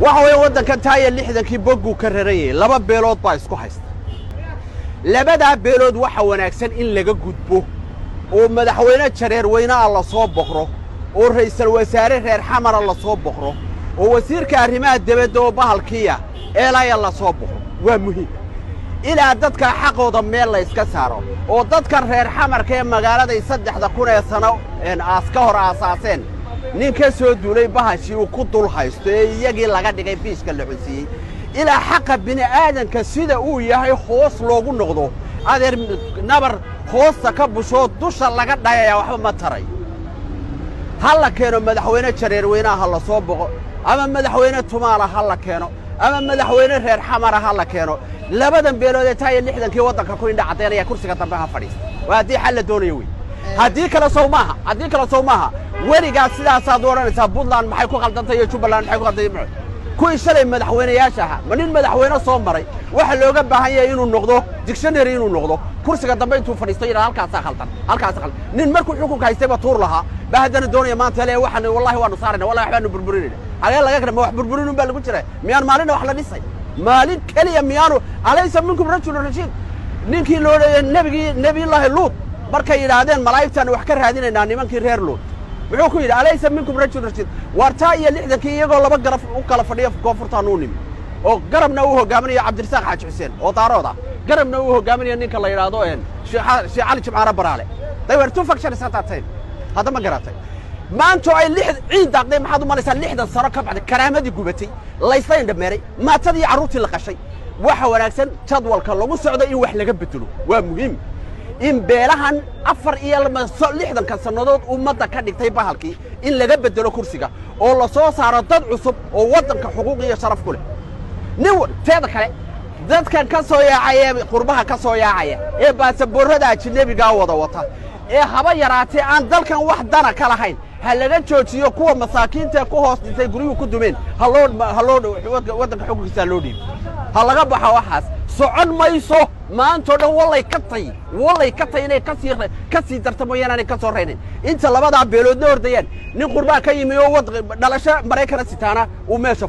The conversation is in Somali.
وحوي ودن كان تاي اللي حدا كي بوجو كرريه لبا بيلود بايس كو هيست لبدا بيلود waxa wanaagsan in laga gudbo oo madaxweyne jareer weynaha la soo boqro oo ra'iisul wasaare reer xamar la soo boqro oo wasiirka arrimaha dibadda oo bahalkiya eelaya la soo boqro waa muhiim ila dadka xaqooda meel la iska saaro oo dadka reer xamarka ee magaalada 3,000 sano ka hor aasaaseen ninka soo duulay bahashi uu ku dul haysto iyagii laga dhigay fiiska la xusiyay ila xaq bini aadanka sida uu yahay hoos loogu noqdo adeer nabar hoosta ka busho dusha laga dhayaya waxba ma taray hal keeno madaxweyne jareer weynaha la soo boqo ama madaxweyne tumaala hal keeno ama madaxweyne reer xamar hal keeno labadan beelood ee taay 60kii wadanka ku indha cadeynaya kursiga dambe ha fadhiisto waa hadii xal la doonayo way hadii kala soo maaha wariga sidaas aad oranaysaa Puntland maxay ku qaldantay Jubaland maxay ku qaldantay ku ishalay madaxweynayaasha manin madaxweyne soo maray waxa looga baahan yahay inuu noqdo dictionary inuu noqdo kursiga dambe intuu fadhiisto ila halkaas khaldan nin markuu xukunka haystay ba tuur lahaa ba hadana doonaya maanta le waxaan wallahi waanu saarayna wallahi waxaanu burburinayna ayaa laga garma wax burburin baa lagu jiray miyaan maalin wax la dhisay maalin kaliya miyaanu alaysa minkum rajulun rashid ninkii loo leeyahay nabi ilaahi luut markay yiraahdeen malaa'igtan wax ka raadinayna nimankii reer luut wuxuu ku yiri alaysa minkum rajulun rashid warta iyo 60kii iyagoo laba garab u kala fadhiyo koonfurtaan uu nim oo garabna uu hogaaminayo Abdulrazak Xaaji Xuseen oo daarooda garabna uu hogaaminayo ninka la yiraahdo Sheekh Ali Jimcaale Baraale they were two factions at that time hada ma garatay maanto ay ciid daaqday maxaad u malaysaa 60 sano ka bacda karaamadii gubatay laysay dhameeray maatadii caruurtii la qashay waxa wanaagsan jadwalka lagu socdo in wax laga bedelo waa muhiim in beelahan 60 sanadood ummadda ka dhigtay bahalkii in laga bedelo kursiga oo la soo saaro dad cusub oo wadanka xuquuq iyo sharaf ku leh nin teeda kale dadkan ka soo yaacay qurbaha ka soo yaacay ee baasaboorada ajnabiga wata ee haba yaraatay aan dalkan wax dana ka lahayn hal laga joojiyo kuwa masaakiinta ku hoos dhintay guriga ku dumeen haloo wadanka xuquuqiisa loo dhiib hal laga baxo waxaas socon mayso maanta dhan walay ka tay inay ka sii dartamayaan inay ka soo reeyeen inta labada beeloodna ordayeen nin qurbaa ka yimi oo wad dhalasho Mareykan sitaana uu meesha